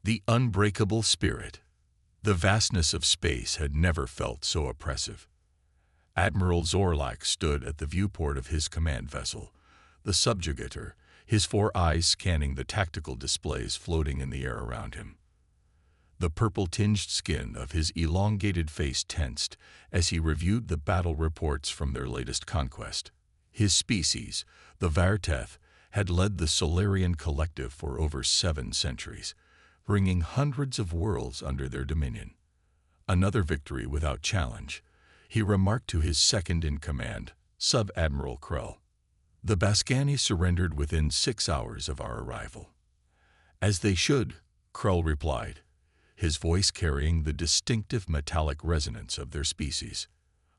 The unbreakable spirit. The vastness of space had never felt so oppressive. Admiral Zorlak stood at the viewport of his command vessel, the subjugator, his 4 eyes scanning the tactical displays floating in the air around him. The purple-tinged skin of his elongated face tensed as he reviewed the battle reports from their latest conquest. His species, the Varteth, had led the Solarian collective for over 7 centuries, bringing hundreds of worlds under their dominion. Another victory without challenge, he remarked to his second-in-command, Sub-Admiral Krell. The Baskani surrendered within 6 hours of our arrival. As they should, Krell replied, his voice carrying the distinctive metallic resonance of their species.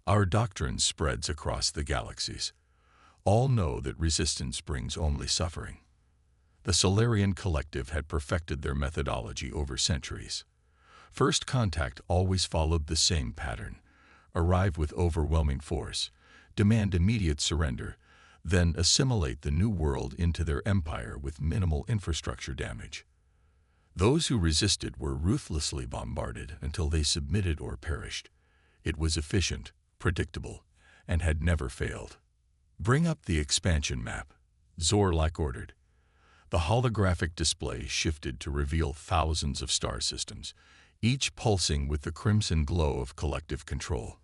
Our doctrine spreads across the galaxies. All know that resistance brings only suffering. The Solarian collective had perfected their methodology over centuries. First contact always followed the same pattern: arrive with overwhelming force, demand immediate surrender, then assimilate the new world into their empire with minimal infrastructure damage. Those who resisted were ruthlessly bombarded until they submitted or perished. It was efficient, predictable, and had never failed. Bring up the expansion map, Zorlak ordered. The holographic display shifted to reveal thousands of star systems, each pulsing with the crimson glow of collective control.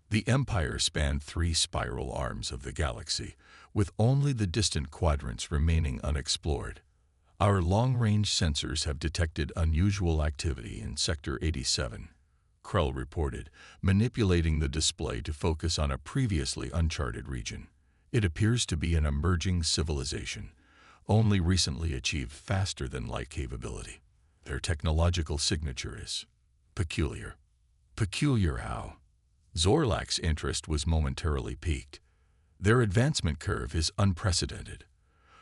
The Empire spanned 3 spiral arms of the galaxy, with only the distant quadrants remaining unexplored. Our long-range sensors have detected unusual activity in Sector 87, Krell reported, manipulating the display to focus on a previously uncharted region. It appears to be an emerging civilization, only recently achieved faster-than-light capability. Their technological signature is peculiar. Peculiar how? Zorlak's interest was momentarily piqued. Their advancement curve is unprecedented.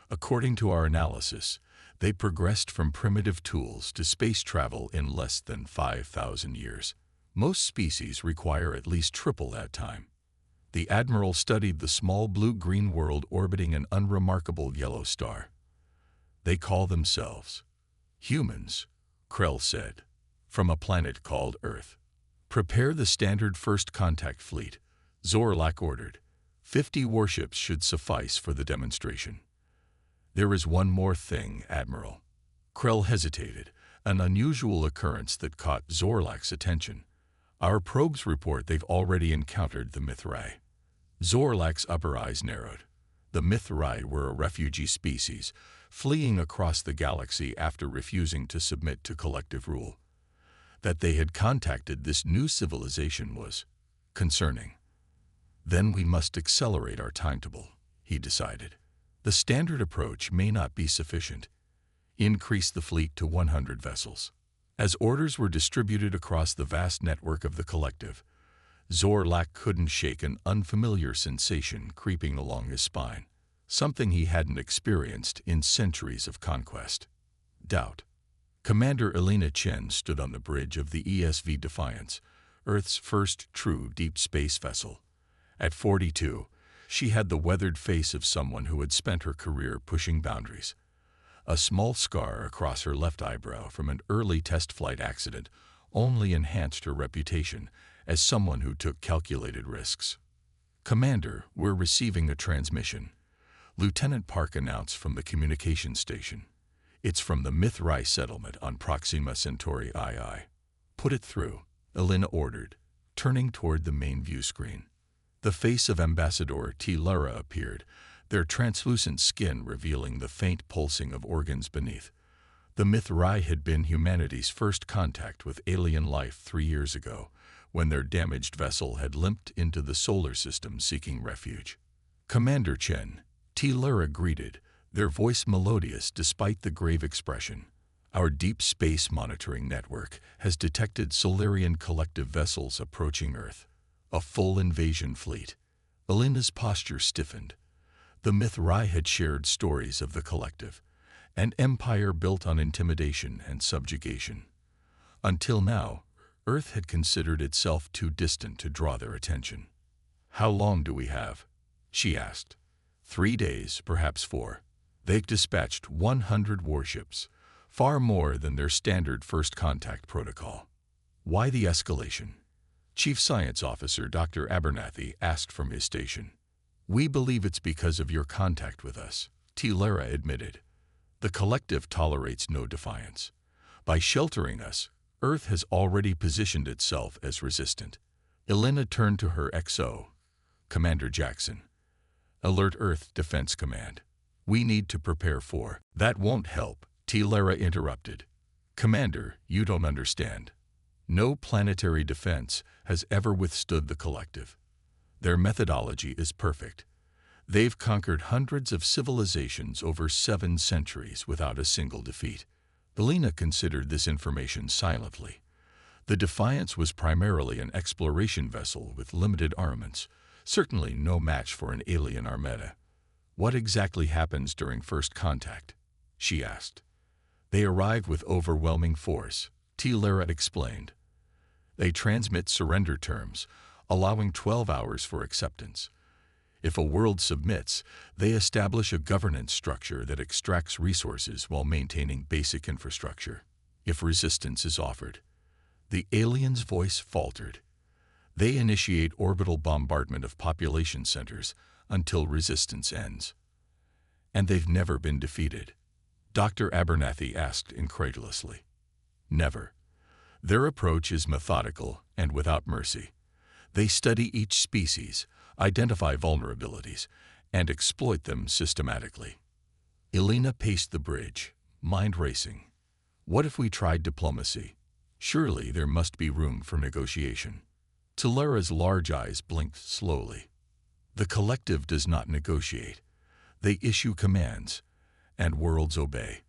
According to our analysis, they progressed from primitive tools to space travel in less than 5,000 years. Most species require at least triple that time. The Admiral studied the small blue-green world orbiting an unremarkable yellow star. They call themselves humans, Krell said, from a planet called Earth. Prepare the standard first contact fleet, Zorlak ordered. 50 warships should suffice for the demonstration. There is one more thing, Admiral. Krell hesitated, an unusual occurrence that caught Zorlak's attention. Our probes report they've already encountered the Mithrai. Zorlak's upper eyes narrowed. The Mithrai were a refugee species, fleeing across the galaxy after refusing to submit to collective rule. That they had contacted this new civilization was concerning. Then we must accelerate our timetable, he decided. The standard approach may not be sufficient. Increase the fleet to 100 vessels. As orders were distributed across the vast network of the collective, Zorlak couldn't shake an unfamiliar sensation creeping along his spine, something he hadn't experienced in centuries of conquest. Doubt. Commander Elena Chen stood on the bridge of the ESV Defiance, Earth's first true deep space vessel. At 42, she had the weathered face of someone who had spent her career pushing boundaries. A small scar across her left eyebrow from an early test flight accident only enhanced her reputation as someone who took calculated risks. Commander, we're receiving a transmission, Lieutenant Park announced from the communication station. It's from the Mithrai settlement on Proxima Centauri II. Put it through, Elena ordered, turning toward the main view screen. The face of Ambassador T. Lara appeared, their translucent skin revealing the faint pulsing of organs beneath. The Mithrai had been humanity's first contact with alien life 3 years ago, when their damaged vessel had limped into the solar system seeking refuge. Commander Chen, T. Lara greeted, their voice melodious despite the grave expression. Our deep space monitoring network has detected Solarian collective vessels approaching Earth. A full invasion fleet. Elena's posture stiffened. The Mithrai had shared stories of the collective, an empire built on intimidation and subjugation. Until now, Earth had considered itself too distant to draw their attention. How long do we have? She asked. 3 days, perhaps 4. They've dispatched 100 warships, far more than their standard first contact protocol. Why the escalation? Chief Science Officer Dr. Abernathy asked from his station. We believe it's because of your contact with us, Lara admitted. The collective tolerates no defiance. By sheltering us, Earth has already positioned itself as resistant. Elena turned to her XO. Commander Jackson. Alert Earth Defense Command. We need to prepare for. That won't help, Lara interrupted. Commander, you don't understand. No planetary defense has ever withstood the collective. Their methodology is perfect. They've conquered hundreds of civilizations over 7 centuries without a single defeat. Elena considered this information silently. The Defiance was primarily an exploration vessel with limited armaments, certainly no match for an alien armada. What exactly happens during first contact? She asked. They arrive with overwhelming force, Lara explained. They transmit surrender terms, allowing 12 hours for acceptance. If a world submits, they establish a governance structure that extracts resources while maintaining basic infrastructure. If resistance is offered, the alien's voice faltered. They initiate orbital bombardment of population centers until resistance ends. And they've never been defeated? Dr. Abernathy asked incredulously. Never. Their approach is methodical and without mercy. They study each species, identify vulnerabilities, and exploit them systematically. Elena paced the bridge, mind racing. What if we tried diplomacy? Surely there must be room for negotiation. Lara's large eyes blinked slowly. The collective does not negotiate. They issue commands, and worlds obey.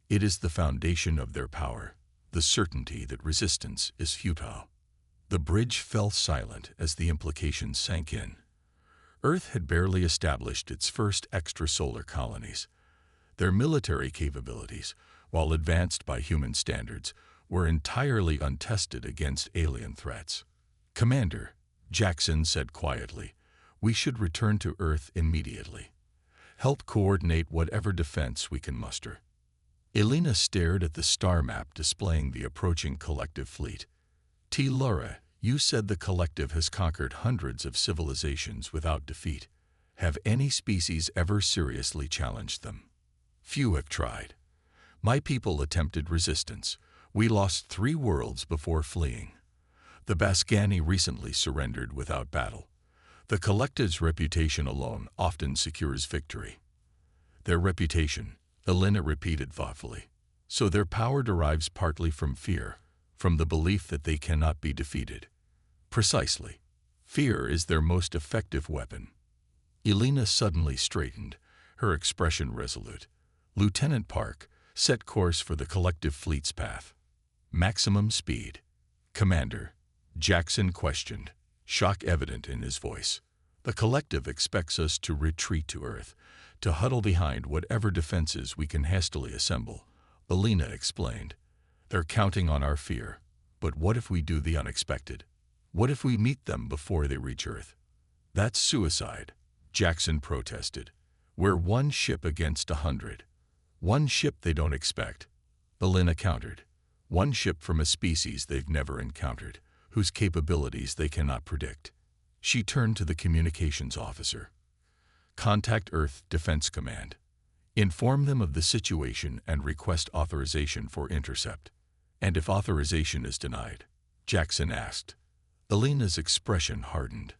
It is the foundation of their power, the certainty that resistance is futile. The bridge fell silent as the implications sank in. Earth had barely established its first extrasolar colonies. Their military capabilities, while advanced by human standards, were entirely untested against alien threats. Commander, Jackson said quietly, we should return to Earth immediately. Help coordinate whatever defense we can muster. Elena stared at the star map displaying the approaching collective fleet. Lara, you said the collective has conquered hundreds of civilizations without defeat. Have any species ever seriously challenged them? Few have tried. My people attempted resistance. We lost 3 worlds before fleeing. The Baskani recently surrendered without battle. The collective's reputation alone often secures victory. Their reputation, Elena repeated thoughtfully. So their power derives partly from fear, from the belief that they cannot be defeated. Precisely. Fear is their most effective weapon. Elena suddenly straightened, her expression resolute. Lieutenant Park, set course for the collective fleet's path. Maximum speed. Commander, Jackson questioned, shock evident in his voice. The collective expects us to retreat to Earth, to huddle behind whatever defenses we can hastily assemble, Elena explained. They're counting on our fear. But what if we do the unexpected? What if we meet them before they reach Earth? That's suicide, Jackson protested. We're 1 ship against 100. 1 ship they don't expect, Elena countered. 1 ship from a species they've never encountered, whose capabilities they cannot predict. She turned to the communications officer. Contact Earth Defense Command. Inform them of the situation and request authorization for intercept. And if authorization is denied, Jackson asked. Elena's expression hardened.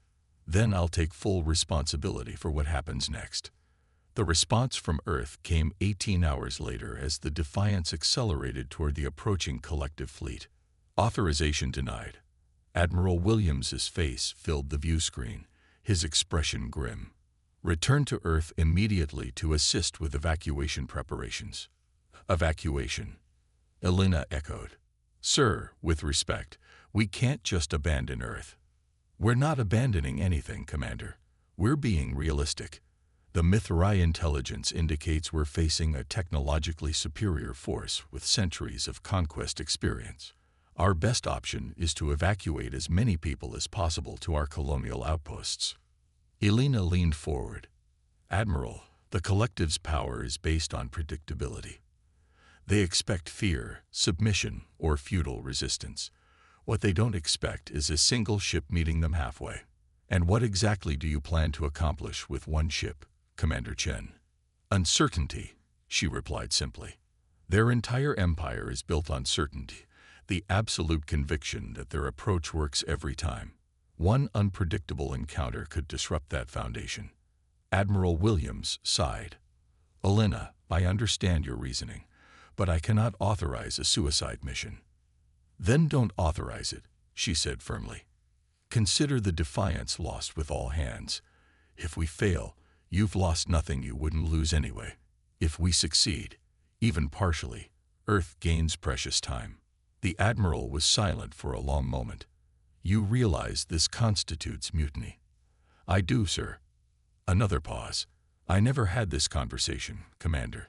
Then I'll take full responsibility for what happens next. The response from Earth came 18 hours later as the Defiance accelerated toward the approaching collective fleet. Authorization denied. Admiral Williams's face filled the view screen, his expression grim. Return to Earth immediately to assist with evacuation preparations. Evacuation, Elena echoed. Sir, with respect, we can't just abandon Earth. We're not abandoning anything, Commander. We're being realistic. The Mithrai intelligence indicates we're facing a technologically superior force with centuries of conquest experience. Our best option is to evacuate as many people as possible to our colonial outposts. Elena leaned forward. Admiral, the collective's power is based on predictability. They expect fear, submission, or futile resistance. What they don't expect is a single ship meeting them halfway. And what exactly do you plan to accomplish with one ship, Commander Chen? Uncertainty, she replied simply. Their entire empire is built on certainty, the absolute conviction that their approach works every time. One unpredictable encounter could disrupt that foundation. Admiral Williams sighed. Elena, I understand your reasoning, but I cannot authorize a suicide mission. Then don't authorize it, she said firmly. Consider the defiance lost with all hands. If we fail, you've lost nothing you wouldn't lose anyway. If we succeed, even partially, Earth gains precious time. The Admiral was silent for a long moment. You realize this constitutes mutiny? I do, sir. Another pause. I never had this conversation, Commander.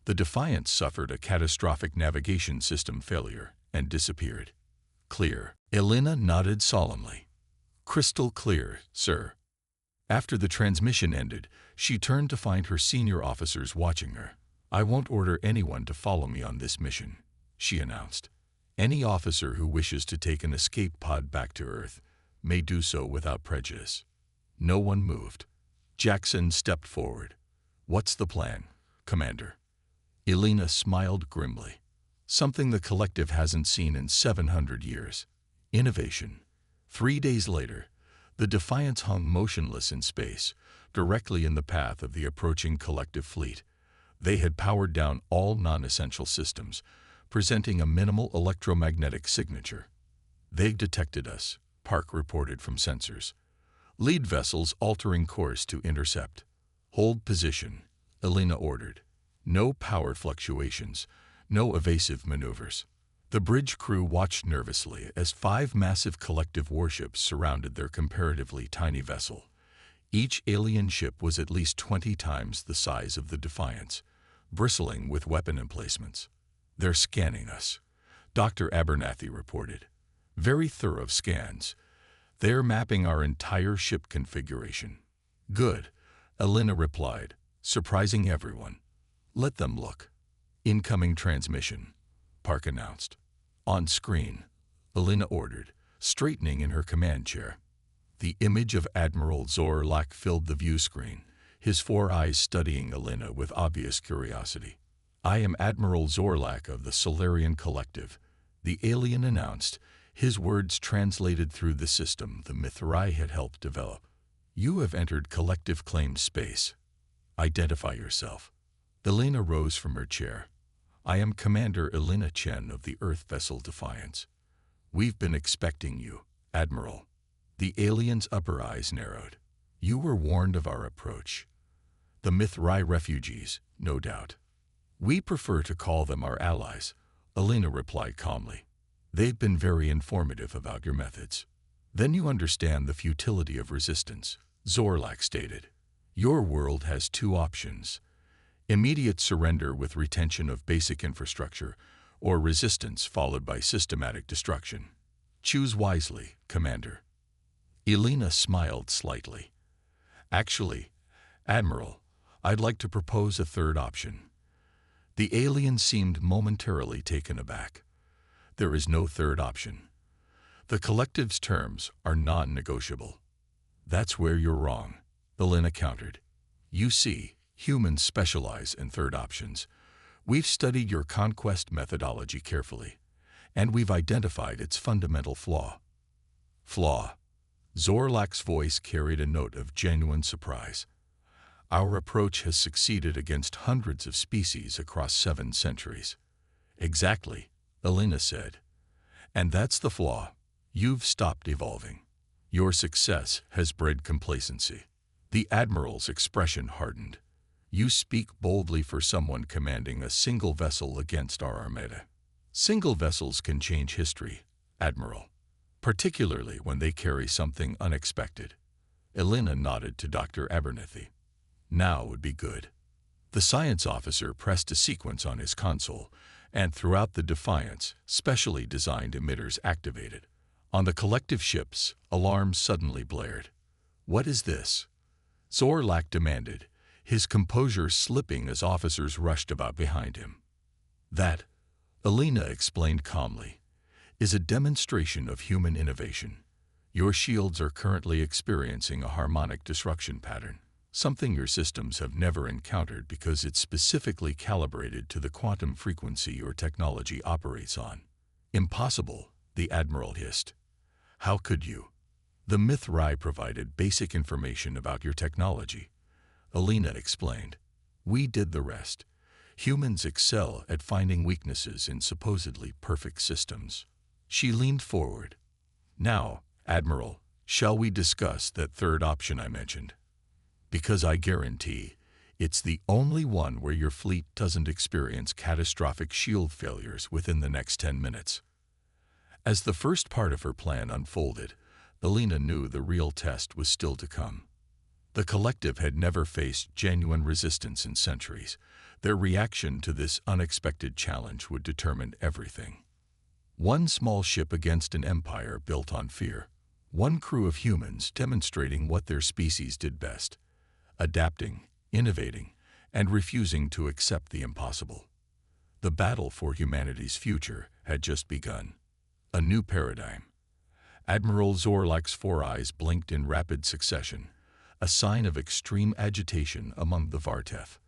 The Defiance suffered a catastrophic navigation system failure and disappeared. Clear. Elena nodded solemnly. Crystal clear, sir. After the transmission ended, she turned to find her senior officers watching her. I won't order anyone to follow me on this mission, she announced. Any officer who wishes to take an escape pod back to Earth may do so without prejudice. No one moved. Jackson stepped forward. What's the plan, Commander? Elena smiled grimly. Something the collective hasn't seen in 700 years. Innovation. 3 days later, the Defiance hung motionless in space, directly in the path of the approaching collective fleet. They had powered down all non-essential systems, presenting a minimal electromagnetic signature. They detected us, Park reported from sensors. Lead vessels altering course to intercept. Hold position, Elena ordered. No power fluctuations, no evasive maneuvers. The bridge crew watched nervously as 5 massive collective warships surrounded their comparatively tiny vessel. Each alien ship was at least 20 times the size of the Defiance, bristling with weapon emplacements. They're scanning us, Dr. Abernathy reported. Very thorough scans. They're mapping our entire ship configuration. Good, Elena replied, surprising everyone. Let them look. Incoming transmission, Park announced. On screen, Elena ordered, straightening in her command chair. The image of Admiral Zorlak filled the view screen, his 4 eyes studying Elena with obvious curiosity. I am Admiral Zorlak of the Solarian Collective, the alien announced, his words translated through the system the Mithrai had helped develop. You have entered collective claimed space. Identify yourself. Elena rose from her chair. I am Commander Elena Chen of the Earth vessel Defiance. We've been expecting you, Admiral. The alien's upper eyes narrowed. You were warned of our approach. The Mithrai refugees, no doubt. We prefer to call them our allies, Elena replied calmly. They've been very informative about your methods. Then you understand the futility of resistance, Zorlak stated. Your world has 2 options. Immediate surrender with retention of basic infrastructure, or resistance followed by systematic destruction. Choose wisely, Commander. Elena smiled slightly. Actually, Admiral, I'd like to propose a 3rd option. The alien seemed momentarily taken aback. There is no 3rd option. The collective's terms are non-negotiable. That's where you're wrong, Elena countered. You see, humans specialize in 3rd options. We've studied your conquest methodology carefully, and we've identified its fundamental flaw. Flaw. Zorlak's voice carried a note of genuine surprise. Our approach has succeeded against hundreds of species across 7 centuries. Exactly, Elena said. And that's the flaw. You've stopped evolving. Your success has bred complacency. The Admiral's expression hardened. You speak boldly for someone commanding a single vessel against our armada. Single vessels can change history, Admiral, particularly when they carry something unexpected. Elena nodded to Dr. Abernathy. Now would be good. The science officer pressed a sequence on his console, and throughout the Defiance, specially designed emitters activated. On the collective ships, alarms suddenly blared. What is this? Zorlak demanded, his composure slipping as officers rushed about behind him. That, Alina explained calmly, is a demonstration of human innovation. Your shields are currently experiencing a harmonic disruption pattern, something your systems have never encountered because it's specifically calibrated to the quantum frequency your technology operates on. Impossible, the Admiral hissed. How could you? The Mithrai provided basic information about your technology, Alina explained. We did the rest. Humans excel at finding weaknesses in supposedly perfect systems. She leaned forward. Now, Admiral, shall we discuss that third option I mentioned? Because I guarantee it's the only one where your fleet doesn't experience catastrophic shield failures within the next 10 minutes. As the first part of her plan unfolded, Alina knew the real test was still to come. The collective had never faced genuine resistance in centuries. Their reaction to this unexpected challenge would determine everything. One small ship against an empire built on fear. One crew of humans demonstrating what their species did best: adapting, innovating, and refusing to accept the impossible. The battle for humanity's future had just begun. A new paradigm. Admiral Zorlak's four eyes blinked in rapid succession, a sign of extreme agitation among the Vartef.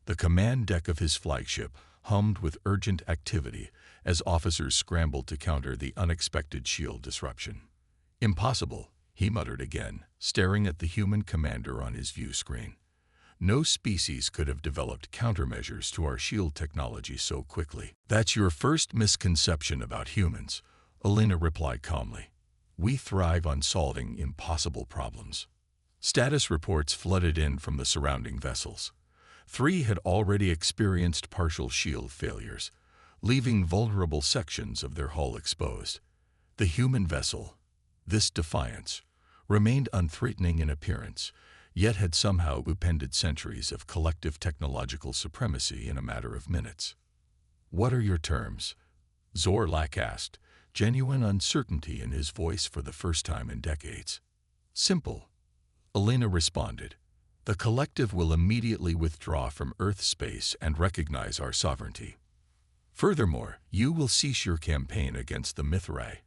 The command deck of his flagship hummed with urgent activity as officers scrambled to counter the unexpected shield disruption. Impossible, he muttered again, staring at the human commander on his view screen. No species could have developed countermeasures to our shield technology so quickly. That's your first misconception about humans, Alina replied calmly. We thrive on solving impossible problems. Status reports flooded in from the surrounding vessels. 3 had already experienced partial shield failures, leaving vulnerable sections of their hull exposed. The human vessel, this Defiance, remained unthreatening in appearance, yet had somehow upended centuries of collective technological supremacy in a matter of minutes. What are your terms? Zorlak asked, genuine uncertainty in his voice for the first time in decades. Simple, Alina responded. The collective will immediately withdraw from Earth space and recognize our sovereignty. Furthermore, you will cease your campaign against the Mithrai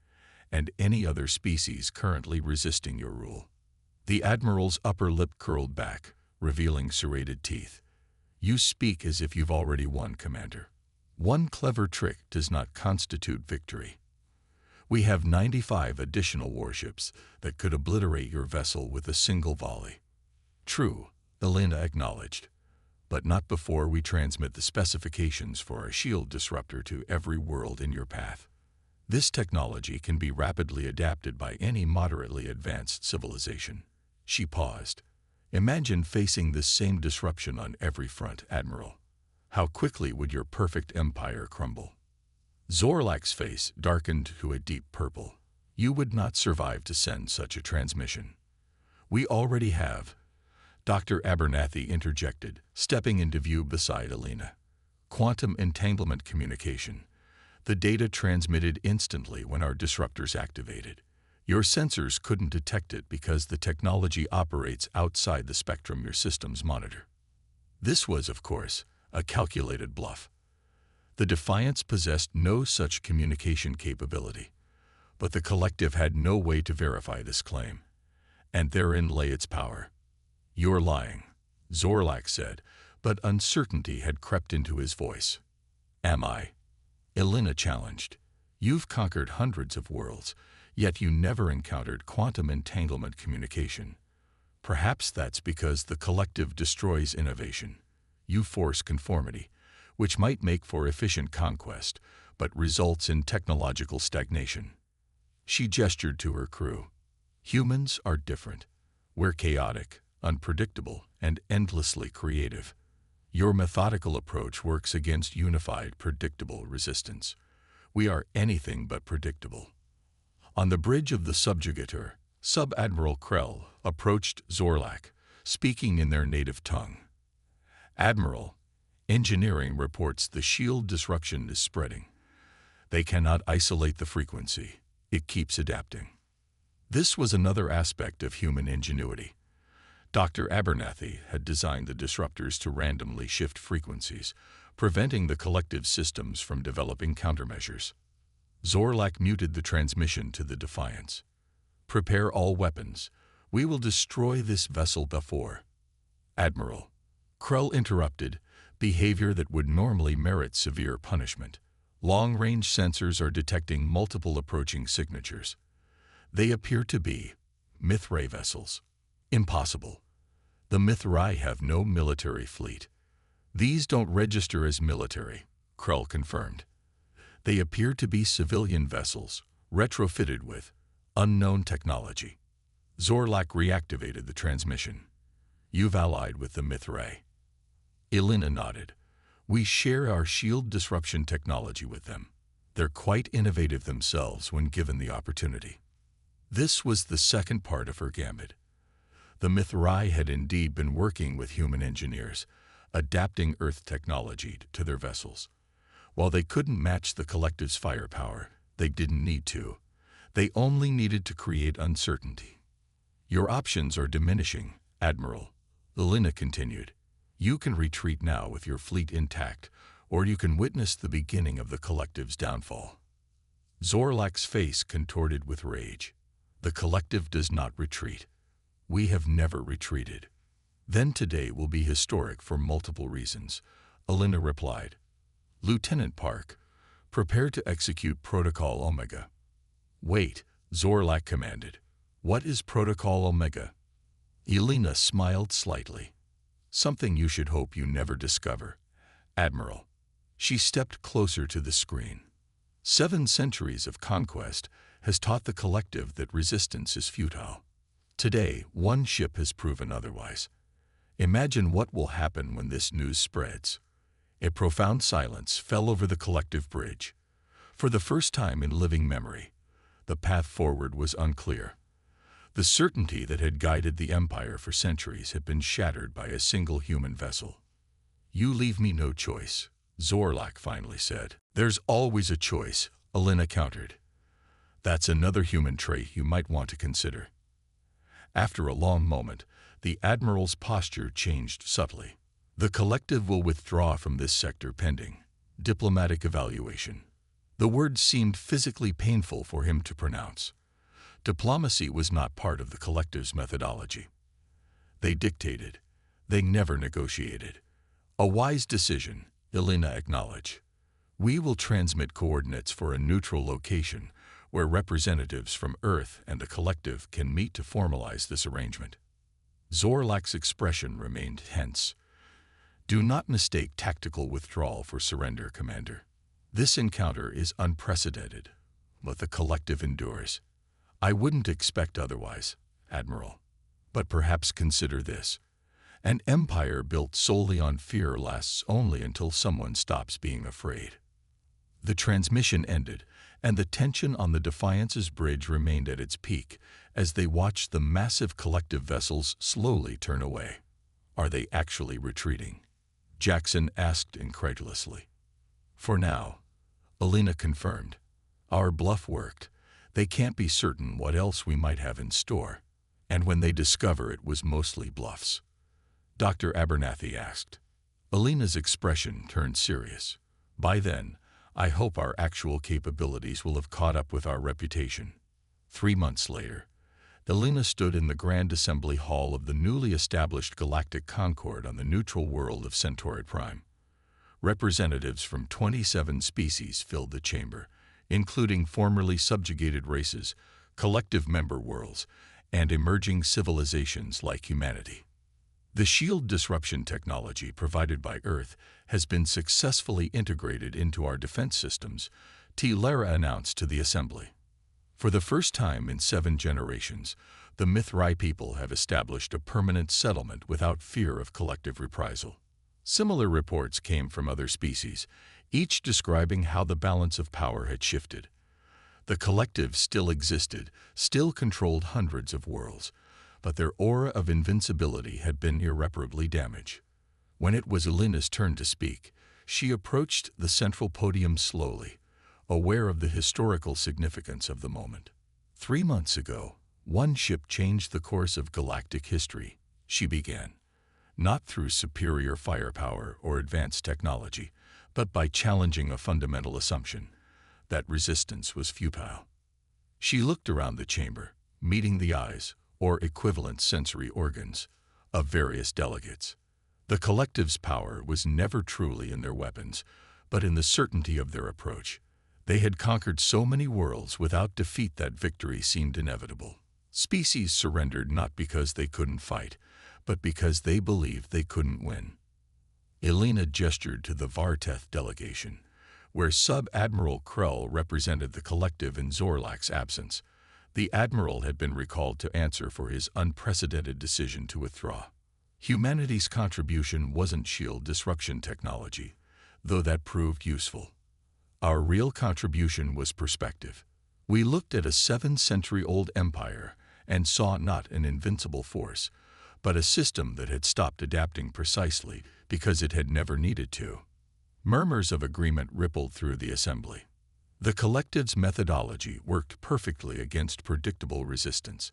and any other species currently resisting your rule. The Admiral's upper lip curled back, revealing serrated teeth. You speak as if you've already won, Commander. One clever trick does not constitute victory. We have 95 additional warships that could obliterate your vessel with a single volley. True, Alina acknowledged, but not before we transmit the specifications for a shield disruptor to every world in your path. This technology can be rapidly adapted by any moderately advanced civilization. She paused. Imagine facing this same disruption on every front, Admiral. How quickly would your perfect empire crumble? Zorlak's face darkened to a deep purple. You would not survive to send such a transmission. We already have, Dr. Abernathy interjected, stepping into view beside Alina. Quantum entanglement communication. The data transmitted instantly when our disruptors activated. Your sensors couldn't detect it because the technology operates outside the spectrum your systems monitor. This was, of course, a calculated bluff. The Defiance possessed no such communication capability, but the collective had no way to verify this claim, and therein lay its power. You're lying, Zorlak said, but uncertainty had crept into his voice. Am I? Alina challenged. You've conquered hundreds of worlds, yet you never encountered quantum entanglement communication. Perhaps that's because the collective destroys innovation. You force conformity, which might make for efficient conquest, but results in technological stagnation. She gestured to her crew. Humans are different. We're chaotic, unpredictable, and endlessly creative. Your methodical approach works against unified, predictable resistance. We are anything but predictable. On the bridge of the Subjugator, Sub-Admiral Krell approached Zorlak, speaking in their native tongue. Admiral, engineering reports the shield disruption is spreading. They cannot isolate the frequency. It keeps adapting. This was another aspect of human ingenuity. Dr. Abernathy had designed the disruptors to randomly shift frequencies, preventing the collective systems from developing countermeasures. Zorlak muted the transmission to the Defiance. "Prepare all weapons. We will destroy this vessel before." "Admiral," Krell interrupted, behavior that would normally merit severe punishment. "Long-range sensors are detecting multiple approaching signatures. They appear to be Mithrai vessels." "Impossible. The Mithrai have no military fleet." "These don't register as military," Krell confirmed. "They appear to be civilian vessels, retrofitted with unknown technology." Zorlak reactivated the transmission. "You've allied with the Mithrai." Elena nodded. "We share our shield disruption technology with them. They're quite innovative themselves when given the opportunity." This was the second part of her gambit. The Mithrai had indeed been working with human engineers, adapting Earth technology to their vessels. While they couldn't match the collective's firepower, they didn't need to. They only needed to create uncertainty. "Your options are diminishing, Admiral," Elena continued. "You can retreat now with your fleet intact, or you can witness the beginning of the collective's downfall." Zorlak's face contorted with rage. "The collective does not retreat. We have never retreated." "Then today will be historic for multiple reasons," Elena replied. "Lieutenant Park, prepare to execute Protocol Omega." "Wait," Zorlak commanded. "What is Protocol Omega?" Elena smiled slightly. "Something you should hope you never discover, Admiral." She stepped closer to the screen. 7 centuries of conquest has taught the collective that resistance is futile. Today, one ship has proven otherwise. Imagine what will happen when this news spreads. A profound silence fell over the collective bridge. For the first time in living memory, the path forward was unclear. The certainty that had guided the Empire for centuries had been shattered by a single human vessel. "You leave me no choice," Zorlak finally said. "There's always a choice," Elena countered. "That's another human trait you might want to consider." After a long moment, the Admiral's posture changed subtly. "The collective will withdraw from this sector pending diplomatic evaluation." The word seemed physically painful for him to pronounce. Diplomacy was not part of the collective's methodology. They dictated. They never negotiated. "A wise decision," Elena acknowledged. "We will transmit coordinates for a neutral location where representatives from Earth and the collective can meet to formalize this arrangement." Zorlak's expression remained tense. "Do not mistake tactical withdrawal for surrender, Commander. This encounter is unprecedented, but the collective endures. I wouldn't expect otherwise, Admiral. But perhaps consider this. An empire built solely on fear lasts only until someone stops being afraid." The transmission ended, and the tension on the Defiance's bridge remained at its peak as they watched the massive collective vessels slowly turn away. "Are they actually retreating?" Jackson asked incredulously. "For now," Elena confirmed. "Our bluff worked. They can't be certain what else we might have in store. And when they discover it was mostly bluffs?" Dr. Abernathy asked. Elena's expression turned serious. "By then, I hope our actual capabilities will have caught up with our reputation." 3 months later, Elena stood in the Grand Assembly Hall of the newly established Galactic Concord on the neutral world of Centauri Prime. Representatives from 27 species filled the chamber, including formerly subjugated races, collective member worlds, and emerging civilizations like humanity. The shield disruption technology provided by Earth has been successfully integrated into our defense systems, Lara announced to the Assembly. For the first time in 7 generations, the Mithrai people have established a permanent settlement without fear of collective reprisal. Similar reports came from other species, each describing how the balance of power had shifted. The collective still existed, still controlled hundreds of worlds, but their aura of invincibility had been irreparably damaged. When it was Elena's turn to speak, she approached the central podium slowly, aware of the historical significance of the moment. 3 months ago, one ship changed the course of galactic history, she began. Not through superior firepower or advanced technology, but by challenging a fundamental assumption that resistance was futile. She looked around the chamber, meeting the eyes, or equivalent sensory organs, of various delegates. The collective's power was never truly in their weapons, but in the certainty of their approach. They had conquered so many worlds without defeat that victory seemed inevitable. Species surrendered not because they couldn't fight, but because they believed they couldn't win. Elena gestured to the Varteth delegation, where Sub-Admiral Krell represented the collective in Zorlak's absence. The Admiral had been recalled to answer for his unprecedented decision to withdraw. Humanity's contribution wasn't shield disruption technology, though that proved useful. Our real contribution was perspective. We looked at a 7-century-old empire and saw not an invincible force, but a system that had stopped adapting precisely because it had never needed to. Murmurs of agreement rippled through the assembly. The collective's methodology worked perfectly against predictable resistance,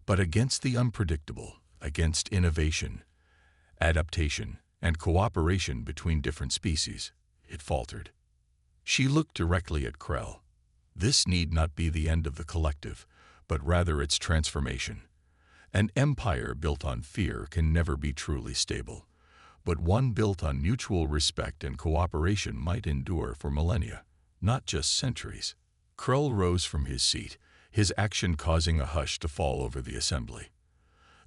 but against the unpredictable, against innovation, adaptation, and cooperation between different species, it faltered. She looked directly at Krell. This need not be the end of the collective, but rather its transformation. An empire built on fear can never be truly stable, but one built on mutual respect and cooperation might endure for millennia, not just centuries. Krell rose from his seat, his action causing a hush to fall over the assembly.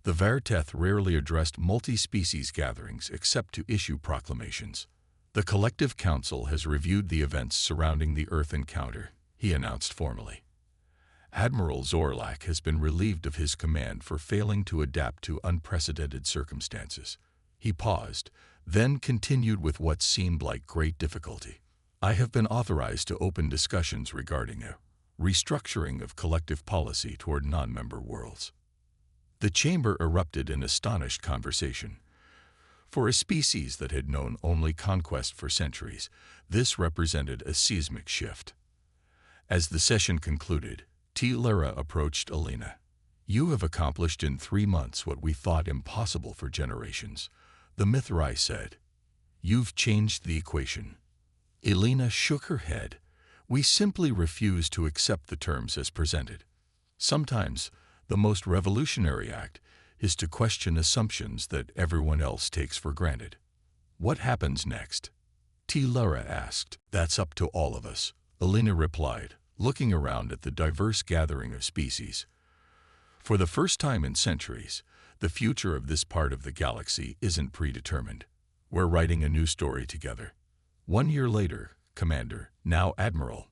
The Varteth rarely addressed multi-species gatherings except to issue proclamations. The Collective Council has reviewed the events surrounding the Earth encounter, he announced formally. Admiral Zorlak has been relieved of his command for failing to adapt to unprecedented circumstances. He paused, then continued with what seemed like great difficulty. I have been authorized to open discussions regarding a restructuring of collective policy toward non-member worlds. The chamber erupted in astonished conversation. For a species that had known only conquest for centuries, this represented a seismic shift. As the session concluded, T-Lara approached Elena. You have accomplished in 3 months what we thought impossible for generations, the Mithrai said. You've changed the equation. Elena shook her head. We simply refuse to accept the terms as presented. Sometimes, the most revolutionary act is to question assumptions that everyone else takes for granted. What happens next? T-Lara asked. That's up to all of us, Elena replied, looking around at the diverse gathering of species. For the first time in centuries, the future of this part of the galaxy isn't predetermined. We're writing a new story together. 1 year later, Commander, now Admiral,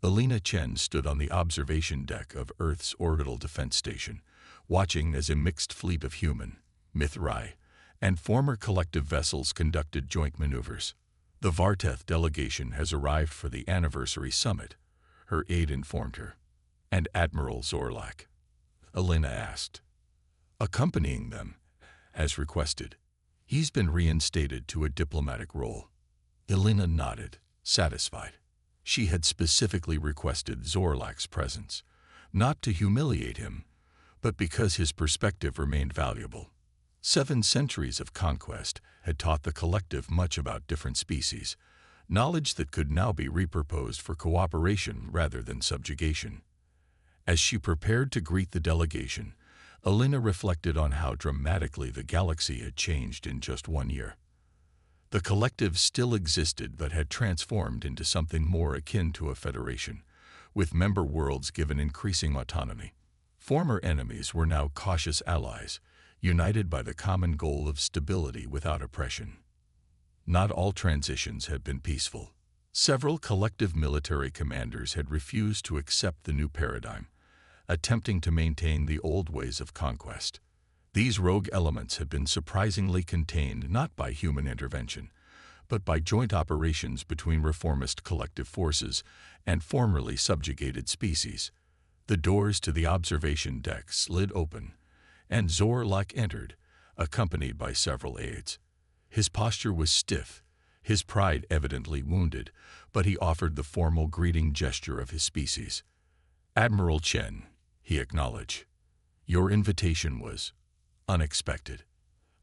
Elena Chen stood on the observation deck of Earth's orbital defense station, watching as a mixed fleet of human, Mithrai, and former collective vessels conducted joint maneuvers. The Varteth delegation has arrived for the anniversary summit, her aide informed her. And Admiral Zorlak? Elena asked. Accompanying them, as requested. He's been reinstated to a diplomatic role. Elena nodded, satisfied. She had specifically requested Zorlak's presence, not to humiliate him, but because his perspective remained valuable. 7 centuries of conquest had taught the collective much about different species, knowledge that could now be repurposed for cooperation rather than subjugation. As she prepared to greet the delegation, Elena reflected on how dramatically the galaxy had changed in just 1 year. The collective still existed but had transformed into something more akin to a federation, with member worlds given increasing autonomy. Former enemies were now cautious allies, united by the common goal of stability without oppression. Not all transitions had been peaceful. Several collective military commanders had refused to accept the new paradigm, attempting to maintain the old ways of conquest. These rogue elements had been surprisingly contained not by human intervention, but by joint operations between reformist collective forces and formerly subjugated species. The doors to the observation deck slid open, and Zorlak entered, accompanied by several aides. His posture was stiff, his pride evidently wounded, but he offered the formal greeting gesture of his species. Admiral Chen, he acknowledged. Your invitation was unexpected.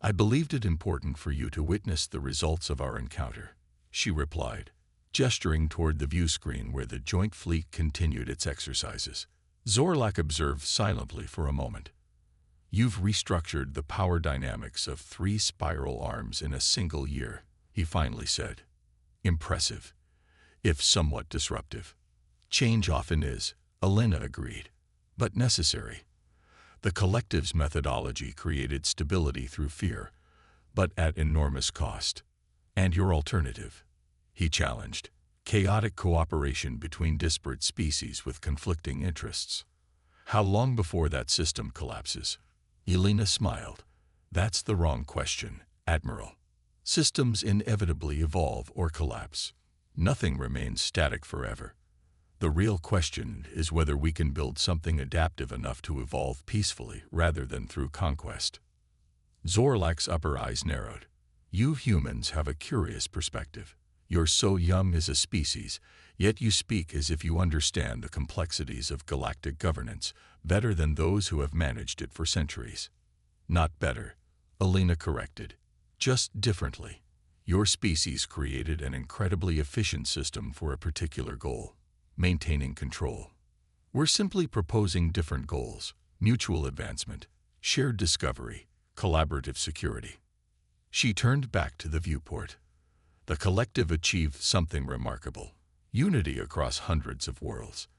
I believed it important for you to witness the results of our encounter. she replied, gesturing toward the view screen where the joint fleet continued its exercises. Zorlak observed silently for a moment. "You've restructured the power dynamics of 3 spiral arms in a single year," he finally said. "Impressive, if somewhat disruptive." "Change often is," Elena agreed, "but necessary. The collective's methodology created stability through fear, but at enormous cost." "And your alternative?" he challenged. "Chaotic cooperation between disparate species with conflicting interests. How long before that system collapses?" Elena smiled. "That's the wrong question, Admiral. Systems inevitably evolve or collapse. Nothing remains static forever. The real question is whether we can build something adaptive enough to evolve peacefully rather than through conquest." Zorlak's upper eyes narrowed. "You humans have a curious perspective. You're so young as a species, yet you speak as if you understand the complexities of galactic governance better than those who have managed it for centuries." "Not better," Elena corrected. "Just differently. Your species created an incredibly efficient system for a particular goal: maintaining control. We're simply proposing different goals: mutual advancement, shared discovery, collaborative security." She turned back to the viewport. "The collective achieved something remarkable: unity across hundreds of worlds.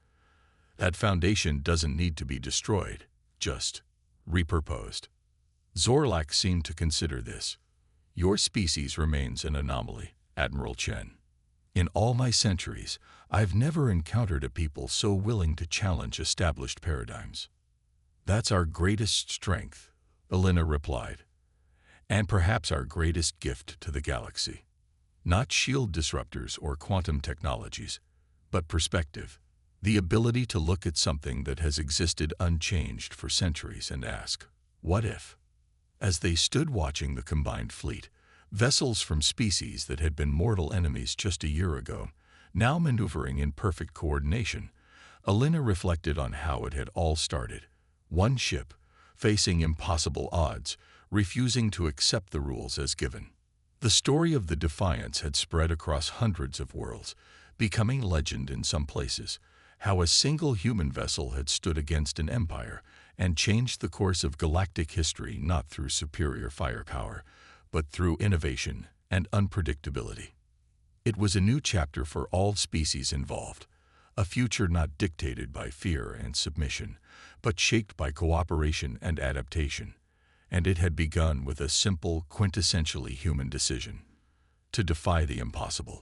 That foundation doesn't need to be destroyed, just repurposed." Zorlak seemed to consider this. "Your species remains an anomaly, Admiral Chen. In all my centuries, I've never encountered a people so willing to challenge established paradigms." "That's our greatest strength," Elena replied, "and perhaps our greatest gift to the galaxy. Not shield disruptors or quantum technologies, but perspective. The ability to look at something that has existed unchanged for centuries and ask, what if?" As they stood watching the combined fleet, vessels from species that had been mortal enemies just a year ago, now maneuvering in perfect coordination, Elena reflected on how it had all started. One ship, facing impossible odds, refusing to accept the rules as given. The story of the Defiance had spread across hundreds of worlds, becoming legend in some places. How a single human vessel had stood against an empire and changed the course of galactic history not through superior firepower, but through innovation and unpredictability. It was a new chapter for all species involved, a future not dictated by fear and submission, but shaped by cooperation and adaptation. And it had begun with a simple, quintessentially human decision: to defy the impossible.